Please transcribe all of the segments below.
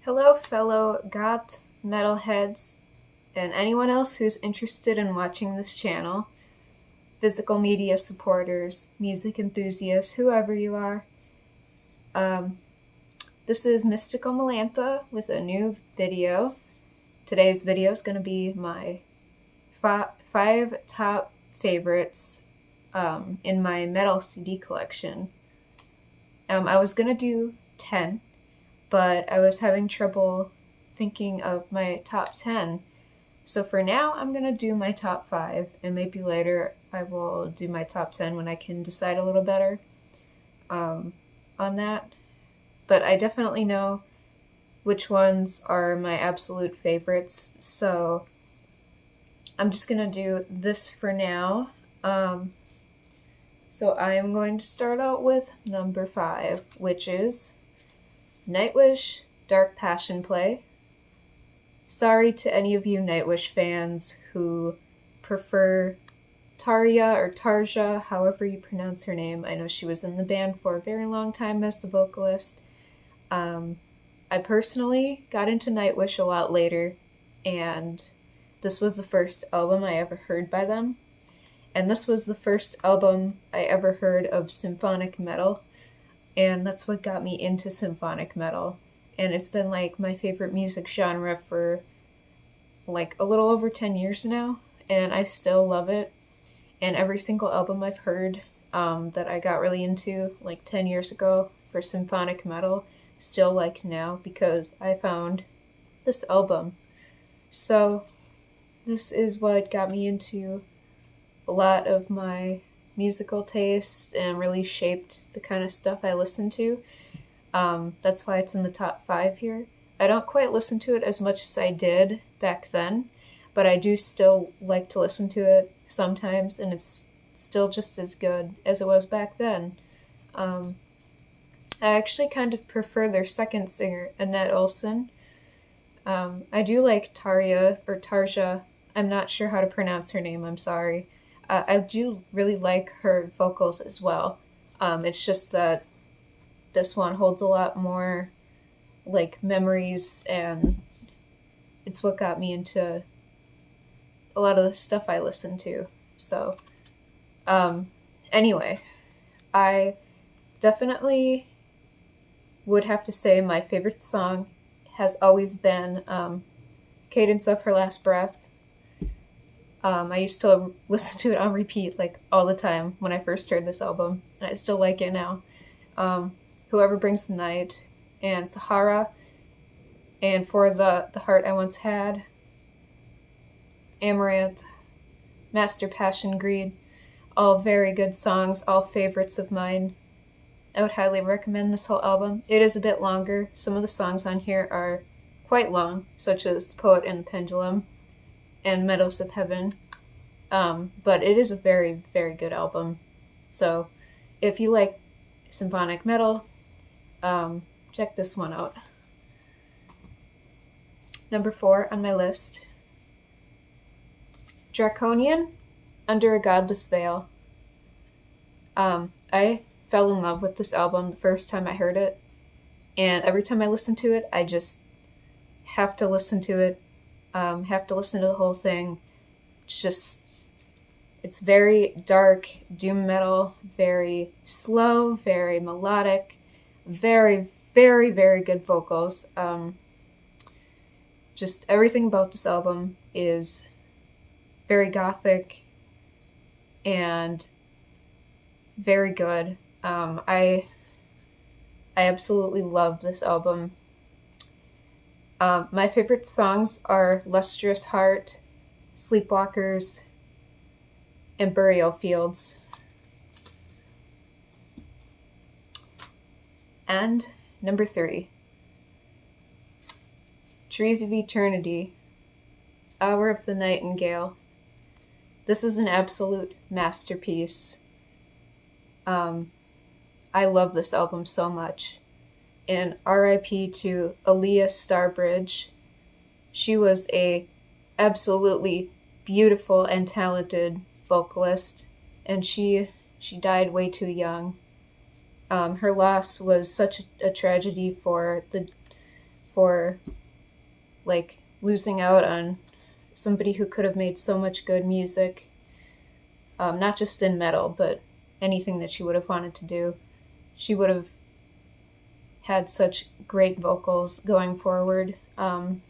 Hello, fellow goths, metalheads, and anyone else who's interested in watching this channel, physical media supporters, music enthusiasts, whoever you are. This is Mystical Melantha with a new video. Today's video is going to be my five top favorites in my metal CD collection. I was going to do 10, but I was having trouble thinking of my top 10. So for now, I'm going to do my top 5, and maybe later I will do my top 10 when I can decide a little better on that. But I definitely know which ones are my absolute favorites, so I'm just going to do this for now. So I am going to start out with number 5, which is Nightwish, Dark Passion Play. Sorry to any of you Nightwish fans who prefer Tarja or Tarja, however you pronounce her name. I know she was in the band for a very long time as the vocalist. I personally got into Nightwish a lot later, and this was the first album I ever heard by them. And this was the first album I ever heard of symphonic metal, and that's what got me into symphonic metal. And it's been like my favorite music genre for like a little over 10 years now, and I still love it. And every single album I've heard that I got really into like 10 years ago for symphonic metal, still like now because I found this album. So this is what got me into a lot of my musical taste and really shaped the kind of stuff I listen to. That's why it's in the top 5 here. I don't quite listen to it as much as I did back then, but I do still like to listen to it sometimes, and it's still just as good as it was back then. I actually kind of prefer their second singer, Annette Olsen. I do like Tarja, or Tarja. I'm not sure how to pronounce her name, I'm sorry. I do really like her vocals as well. It's just that this one holds a lot more like memories, and it's what got me into a lot of the stuff I listen to. So anyway, I definitely would have to say my favorite song has always been Cadence of Her Last Breath. I used to listen to it on repeat like all the time when I first heard this album, and I still like it now. Whoever Brings the Night, and Sahara, and For the Heart I Once Had, Amaranth, Master Passion Greed, all very good songs, all favorites of mine. I would highly recommend this whole album. It is a bit longer. Some of the songs on here are quite long, such as The Poet and the Pendulum and Meadows of Heaven. But it is a very, very good album. So if you like symphonic metal, check this one out. Number 4 on my list, Draconian, Under a Godless Veil. I fell in love with this album the first time I heard it, and every time I listen to it, I just have to listen to it, have to listen to the whole thing. It's very dark, doom metal, very slow, very melodic, very, very, very good vocals. Just everything about this album is very gothic and very good. I absolutely love this album. My favorite songs are Lustrous Heart, Sleepwalkers, and Burial Fields. And number 3, Trees of Eternity, Hour of the Nightingale. This is an absolute masterpiece. I love this album so much. And R.I.P. to Aleah Starbridge. She was a absolutely beautiful and talented vocalist, and she died way too young. Her loss was such a tragedy for for like losing out on somebody who could have made so much good music, not just in metal, but anything that she would have wanted to do. She would have had such great vocals going forward, and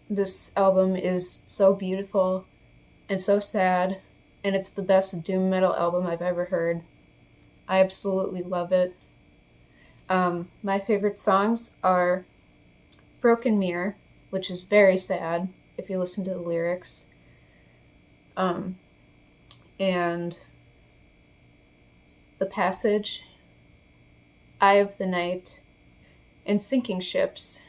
this album is so beautiful and so sad, and it's the best doom metal album I've ever heard. I absolutely love it. My favorite songs are Broken Mirror, which is very sad if you listen to the lyrics, and The Passage, Eye of the Night, and Sinking Ships.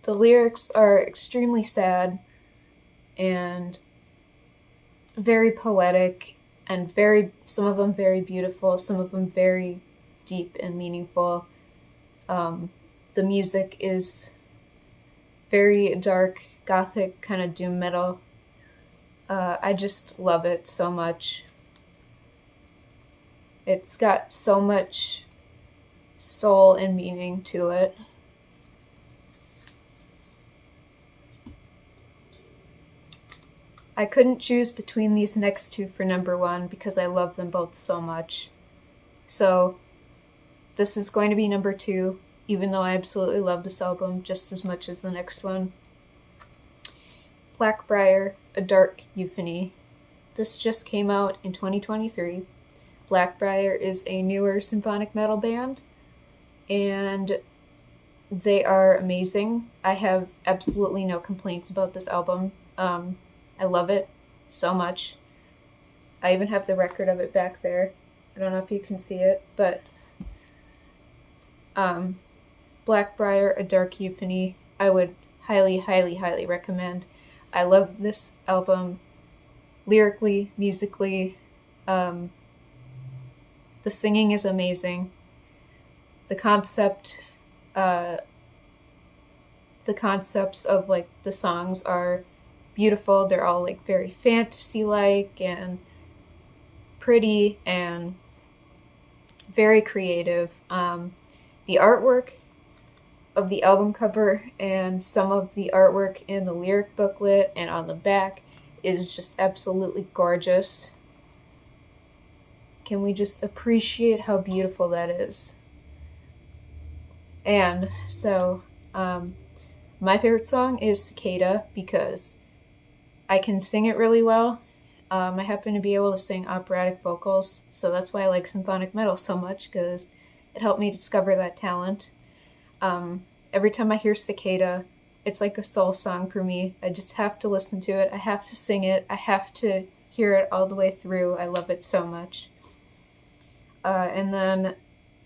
The lyrics are extremely sad and very poetic, and some of them very beautiful, some of them very deep and meaningful. The music is very dark, gothic, kind of doom metal. I just love it so much. It's got so much soul and meaning to it. I couldn't choose between these next two for number one because I love them both so much. So this is going to be number two, even though I absolutely love this album just as much as the next one. Blackbriar, A Dark Euphony. This just came out in 2023. Blackbriar is a newer symphonic metal band, and they are amazing. I have absolutely no complaints about this album. I love it so much. I even have the record of it back there. I don't know if you can see it, but Blackbriar, A Dark Euphony, I would highly, highly, highly recommend. I love this album lyrically, musically. The singing is amazing. The concepts of like the songs are beautiful. They're all like very fantasy-like and pretty and very creative. The artwork of the album cover and some of the artwork in the lyric booklet and on the back is just absolutely gorgeous. Can we just appreciate how beautiful that is? And so, my favorite song is Cicada because I can sing it really well. I happen to be able to sing operatic vocals, so that's why I like symphonic metal so much, because it helped me discover that talent. Every time I hear Cicada, it's like a soul song for me. I just have to listen to it. I have to sing it. I have to hear it all the way through. I love it so much. And then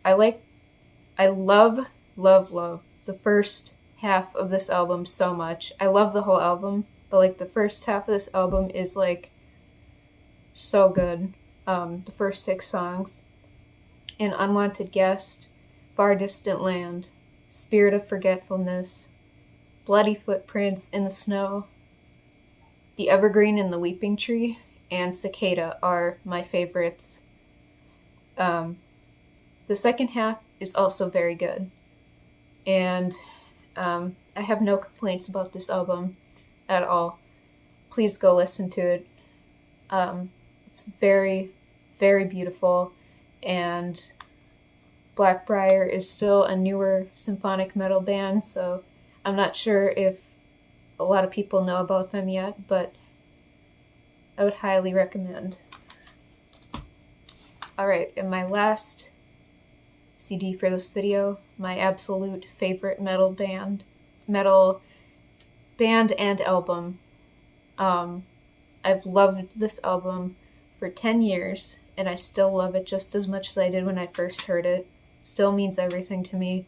I love the first half of this album so much. I love the whole album, but like the first half of this album is like so good. The first 6 songs: An Unwanted Guest, Far Distant Land, Spirit of Forgetfulness, Bloody Footprints in the Snow, The Evergreen and the Weeping Tree, and Cicada are my favorites. The second half is also very good, and I have no complaints about this album at all. Please go listen to it. It's very, very beautiful, and Blackbriar is still a newer symphonic metal band, so I'm not sure if a lot of people know about them yet, but I would highly recommend. Alright, and my last CD for this video, my absolute favorite metal band and album. I've loved this album for 10 years, and I still love it just as much as I did when I first heard it. Still means everything to me.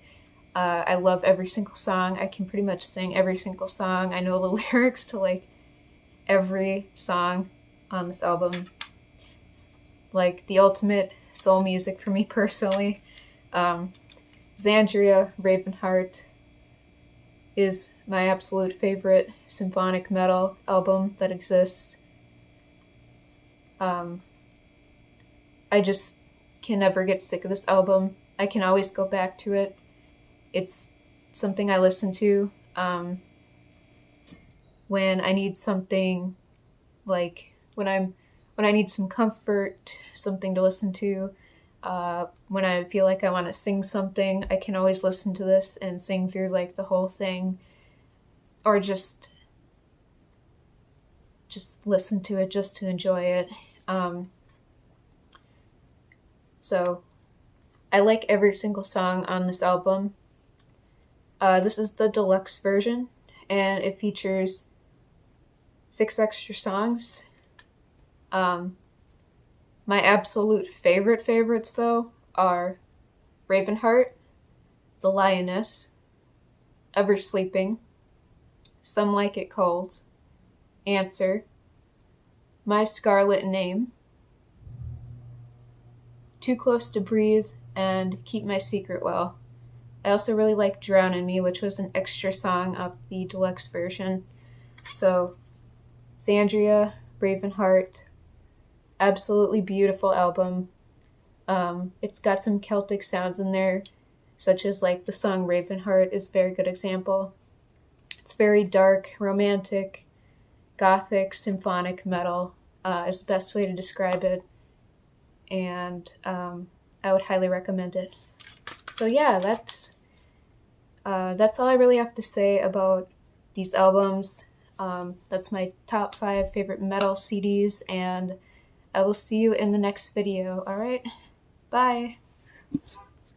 I love every single song. I can pretty much sing every single song. I know the lyrics to like every song on this album. It's like the ultimate soul music for me personally. Xandria, Ravenheart is my absolute favorite symphonic metal album that exists. I just can never get sick of this album. I can always go back to it. It's something I listen to when I need something, like when I need some comfort, something to listen to. When I feel like I want to sing something, I can always listen to this and sing through like the whole thing, or just listen to it just to enjoy it. So I like every single song on this album. This is the deluxe version, and it features 6 extra songs. My absolute favorites, though, are Ravenheart, The Lioness, Ever Sleeping, Some Like It Cold, Answer, My Scarlet Name, Too Close to Breathe, and Keep My Secret Well. I also really like Drown in Me, which was an extra song of the deluxe version. So, Xandria, Ravenheart, absolutely beautiful album. It's got some Celtic sounds in there, such as like the song Ravenheart is a very good example. It's very dark, romantic, gothic, symphonic metal is the best way to describe it. And I would highly recommend it. So yeah, that's all I really have to say about these albums. That's my top 5 favorite metal CDs, and I will see you in the next video. Alright? Bye!